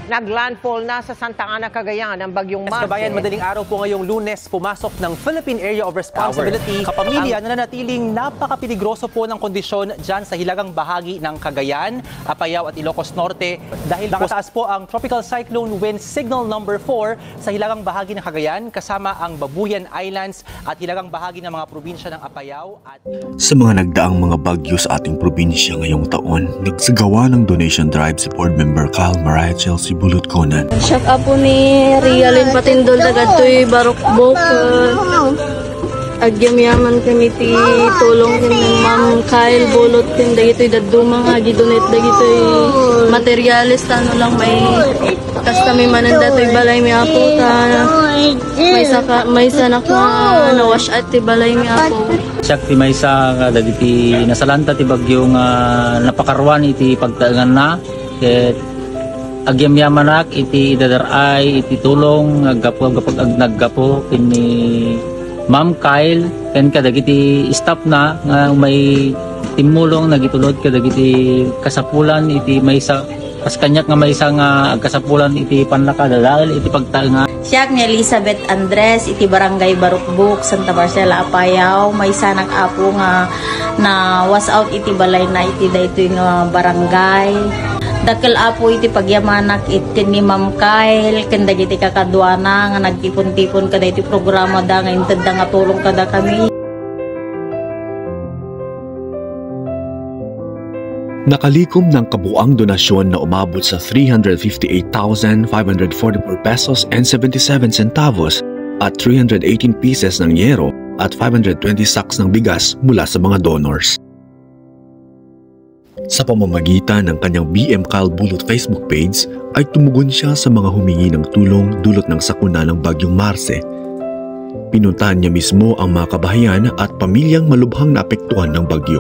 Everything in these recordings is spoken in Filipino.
Naglandfall na sa Santa Ana, Cagayan ang bagyong Marce. Kabayan, madaling araw po ngayong Lunes, pumasok ng Philippine Area of Responsibility kapamilya na nanatiling napakapiligroso po ng kondisyon dyan sa hilagang bahagi ng Cagayan, Apayao at Ilocos Norte dahil nakataas po ang Tropical Cyclone Wind Signal number 4 sa hilagang bahagi ng Cagayan kasama ang Babuyan Islands at hilagang bahagi ng mga probinsya ng Apayao at... Sa mga nagdaang mga bagyo sa ating probinsya ngayong taon, nagsagawa ng donation drive si board member Kyle Mariah Chelsea Bulutkonan. Shout out po ni Rialin Patindol dagatoy Barokbok. Agyam-yaman kami ti tulong kin Ma'am Kyle Bulot kin dagitoy dadumang gidonate dagitoy materialis tano lang may kami mananda toy balay mi apo ta may sanak na wash out ti balay mi apo. Siyak ti maysa dagiti nasalanta ti bagyong napakarwan iti pagtaengan na ket agyam-yamanak iti dadaray iti tulong naggapo kini Ma'am Kyle ken kadagiti staff na nga may timulong nagitulod kadagiti kasapulan iti maysa kas kanyak nga maysa nga kasapulan iti panlakadadal iti pagtaengan. Siyak ni Elizabeth Andres iti Barangay Barukbuk, Santa Marcela, Apayao. May sanak apo nga na was out iti balay na iti daytoy nga barangay. Dakil apo iti pagyamanak iti ni Ma'am Kyle ken dagiti kakadwana nga nagtipon-tipon kada iti programa da nga inted nga tulong kada kami. Nakalikom ng kabuang donasyon na umabot sa 358,544 pesos and 77 centavos at 318 pieces ng yero at 520 sacks ng bigas mula sa mga donors. Sa pamamagitan ng kanyang BM Kyle Bulot Facebook page ay tumugon siya sa mga humingi ng tulong dulot ng sakuna ng bagyong Marce. Pinuntahan niya mismo ang mga kabahayan at pamilyang malubhang naapektuhan ng bagyo.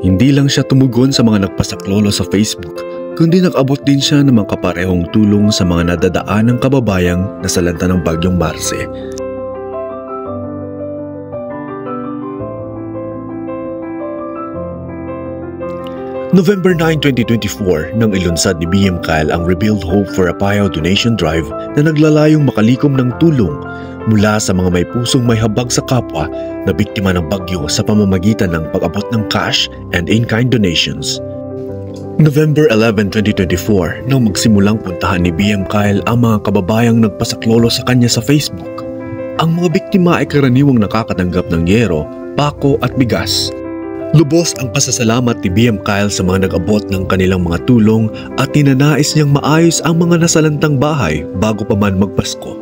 Hindi lang siya tumugon sa mga nagpasaklolo sa Facebook, kundi nag-abot din siya ng mga kaparehong tulong sa mga nadadaan ng kababayang nasalanta ng bagyong Marce. November 9, 2024 nang ilunsad ni BM Kyle ang Rebuild Hope for Apayao Donation Drive na naglalayong makalikom ng tulong mula sa mga may pusong may habag sa kapwa na biktima ng bagyo sa pamamagitan ng pag-abot ng cash and in-kind donations. November 11, 2024 nang magsimulang puntahan ni BM Kyle ang mga kababayang nagpasaklolo sa kanya sa Facebook. Ang mga biktima ay karaniwang nakakatanggap ng yero, pako at bigas. Lubos ang pasasalamat ni BM Kyle sa mga nag-abot ng kanilang mga tulong at ninanais niyang maayos ang mga nasalantang bahay bago pa man magpasko.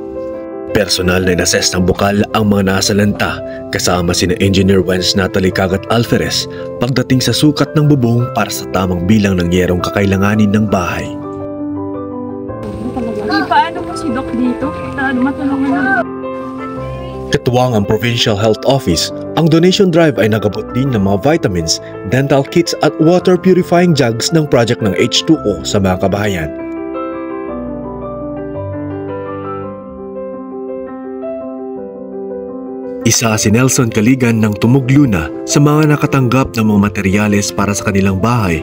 Personal na inassess ng bukal ang mga nasalanta kasama sina Engineer Wenz Natalie Cagat Alferez pagdating sa sukat ng bubong para sa tamang bilang ng yerong kakailanganin ng bahay. Paano mo si Doc dito? Matulungan naman. Katuwang ang Provincial Health Office, ang donation drive ay nagabot din ng mga vitamins, dental kits at water purifying jugs ng project ng H2O sa mga kabahayan. Isa si Nelson Caligan ng Tumugluna sa mga nakatanggap ng mga materyales para sa kanilang bahay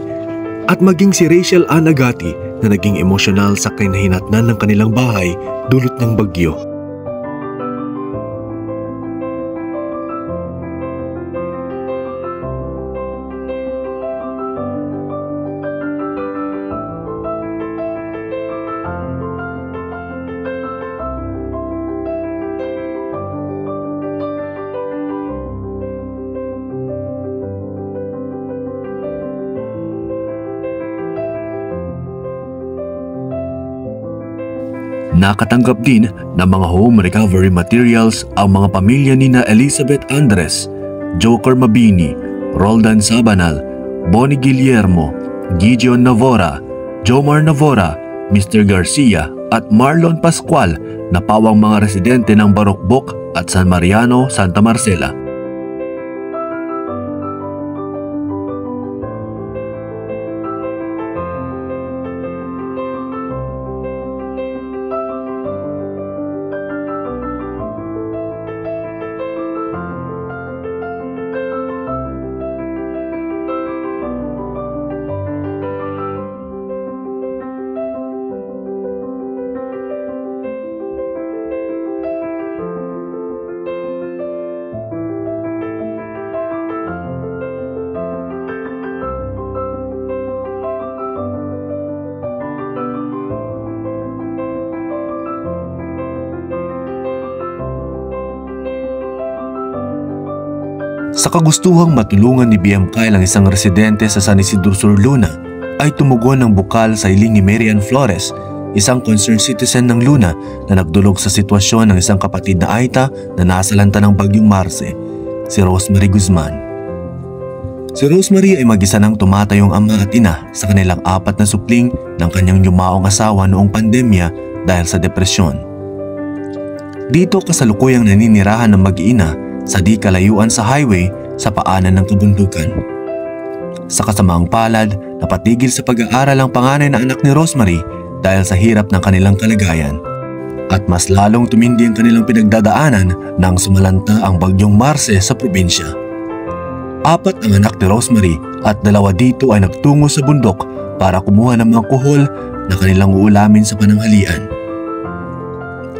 at maging si Rachel Ann Agati na naging emosyonal sa kinahinatnan ng kanilang bahay dulot ng bagyo. Nakatanggap din ng mga home recovery materials ang mga pamilya ni na Elizabeth Andres, Joker Mabini, Roldan Sabanal, Bonnie Guillermo, Gideon Navora, Jomar Navora, Mr. Garcia at Marlon Pascual na pawang mga residente ng Barokbok at San Mariano, Santa Marcela. Sa kagustuhang matulungan ni BM Kyle ang isang residente sa San Isidro Sur, Luna, ay tumugon ng bukal sa hiling ni Marian Flores, isang concerned citizen ng Luna na nagdulog sa sitwasyon ng isang kapatid na Aita na nasalanta ng bagyong Marce, si Rosemary Guzman. Si Rosemary ay mag-isa nang tumatayong ama at ina sa kanilang 4 na supling ng kanyang yumaong asawa noong pandemya dahil sa depresyon. Dito kasalukuyang naninirahan ng mag-iina sa di kalayuan sa highway sa paanan ng kabundukan. Sa kasamaang palad, napatigil sa pag-aaral ang panganay na anak ni Rosemary dahil sa hirap ng kanilang kalagayan. At mas lalong tumindi ang kanilang pinagdadaanan nang sumalanta ang bagyong Marce sa probinsya. 4 ang anak ni Rosemary at 2 dito ay nagtungo sa bundok para kumuha ng mga kuhol na kanilang uulamin sa pananghalian.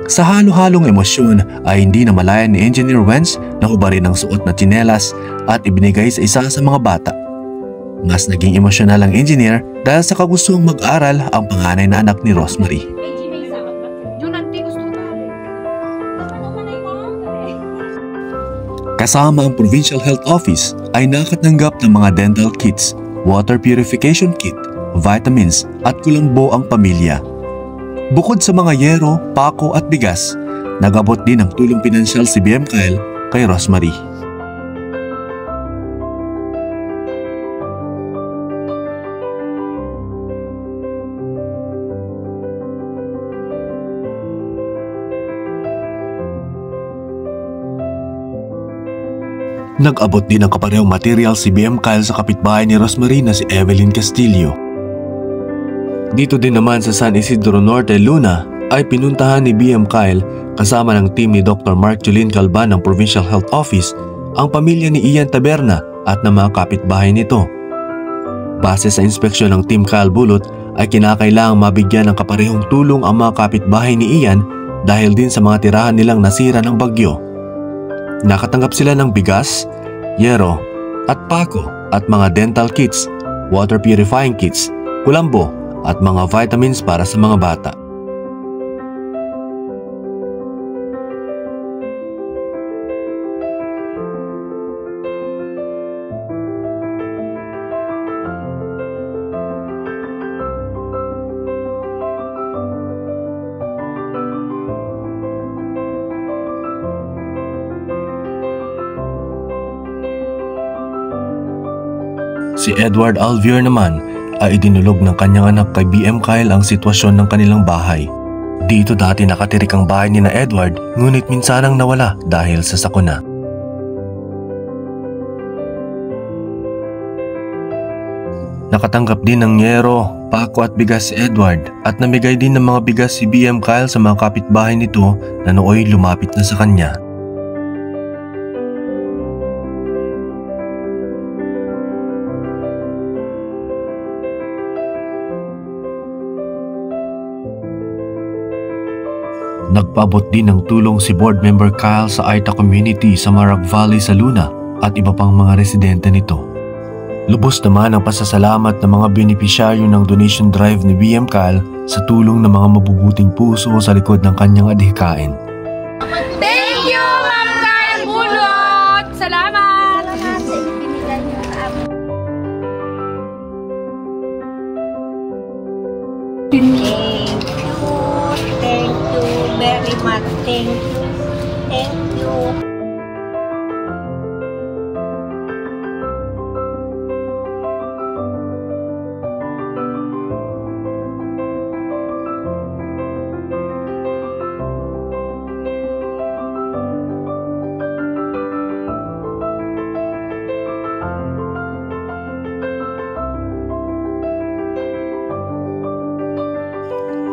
Sa halo-halong emosyon ay hindi namalayan ni Engineer Wenz na hubarin ang suot na tsinelas at ibinigay sa isa sa mga bata. Mas naging emosyonal ang engineer dahil sa kagustuhang mag-aral ang panganay na anak ni Rosemary. Kasama ang Provincial Health Office ay nakatanggap ng mga dental kits, water purification kit, vitamins at kulambo ang pamilya. Bukod sa mga yero, pako at bigas, nag-abot din ng tulong pinansyal si BM Kyle kay Rosemary. Nag-abot din ng kaparehong material si BM Kyle sa kapitbahay ni Rosemary na si Evelyn Castillo. Dito din naman sa San Isidro Norte, Luna ay pinuntahan ni BM Kyle kasama ng team ni Dr. Mark Julin Calban ng Provincial Health Office ang pamilya ni Ian Taberna at ng mga kapitbahay nito. Base sa inspeksyon ng Team Kyle Bulot ay kinakailangang mabigyan ng kaparehong tulong ang mga kapitbahay ni Ian dahil din sa mga tirahan nilang nasira ng bagyo. Nakatanggap sila ng bigas, yero at pako at mga dental kits, water purifying kits, kulambo at mga vitamins para sa mga bata. Si Edward Alvier naman ay idinulog ng kanyang anak kay BM Kyle ang sitwasyon ng kanilang bahay. Dito dati nakatirik ang bahay ni na Edward, ngunit minsanang nawala dahil sa sakuna. Nakatanggap din ng yero, pako at bigas si Edward at namigay din ng mga bigas si BM Kyle sa mga kapitbahay nito na nooy lumapit na sa kanya. Nagpaabot din ng tulong si Board Member Kyle sa Aita Community sa Marag Valley sa Luna at iba pang mga residente nito. Lubos naman ang pasasalamat ng mga benepisyaryo ng donation drive ni BM Kyle sa tulong ng mga mabubuting puso sa likod ng kanyang adhikain. Thank you, Ma'am Kyle Bulot! Salamat! Thank you very much. Thank you. Thank you.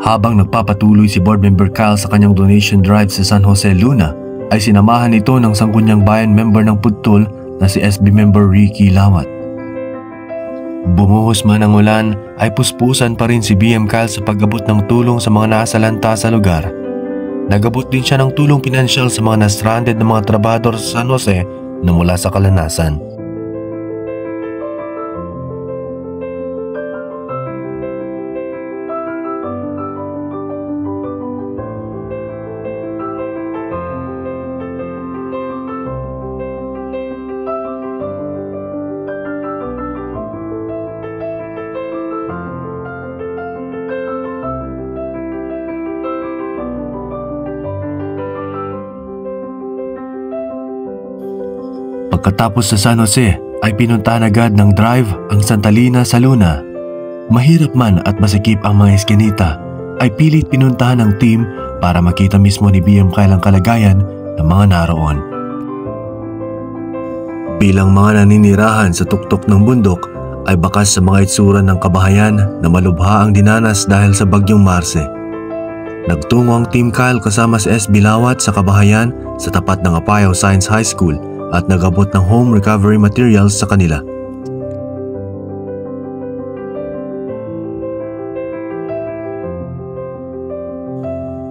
Habang nagpapatuloy si Board Member Kyle sa kanyang donation drive sa San Jose, Luna, ay sinamahan ito ng Sangguniang Bayan member ng Pudtol na si SB member Ricky Lawat. Bumuhos man ang ulan, ay puspusan pa rin si BM Kyle sa pag-abot ng tulong sa mga nasalanta sa lugar. Nagabot din siya ng tulong pinansyal sa mga na-stranded na mga trabador sa San Jose na mula sa kalanasan. Pagkatapos sa San Jose ay pinuntahan agad ng drive ang Santa Lina sa Luna. Mahirap man at masikip ang mga eskinita, ay pilit pinuntahan ng team para makita mismo ni BM Kyle ang kalagayan ng mga naroon. Bilang mga naninirahan sa tuktok ng bundok ay bakas sa mga itsura ng kabahayan na malubha ang dinanas dahil sa bagyong Marce. Nagtungo ang Team Kyle kasama si SB Lawat sa kabahayan sa tapat ng Apayao Science High School at nagabot ng home recovery materials sa kanila.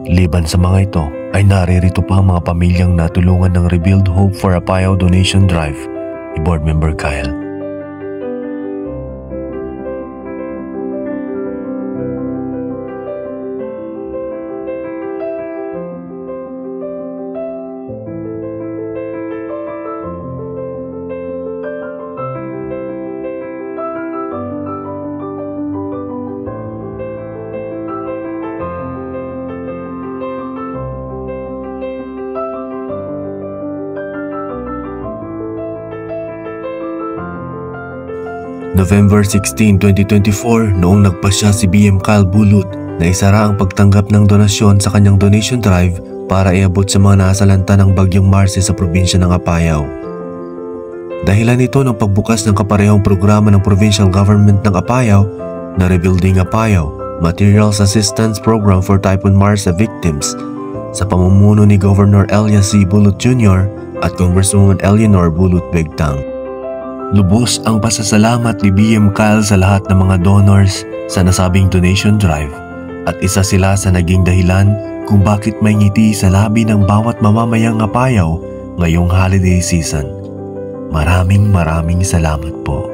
Liban sa mga ito ay naririto pa ang mga pamilyang natulungan ng Rebuild Hope for Apayao Donation Drive ni Board Member Kyle. November 16, 2024, noong nagpasya si BM Kyle Bulot na isara ang pagtanggap ng donasyon sa kanyang donation drive para iabot sa mga nasalanta ng bagyong Marce sa probinsya ng Apayao. Dahilan ito ng pagbukas ng kaparehong programa ng provincial government ng Apayao na Rebuilding Apayao Materials Assistance Program for Typhoon Marce Victims sa pamumuno ni Governor Elias C. Bulot Jr. at Congresswoman Eleanor Bulot Begtang. Lubos ang pasasalamat ni BM Kyle sa lahat ng mga donors sa nasabing donation drive at isa sila sa naging dahilan kung bakit may ngiti sa labi ng bawat mamamayang Apayao ngayong holiday season. Maraming salamat po.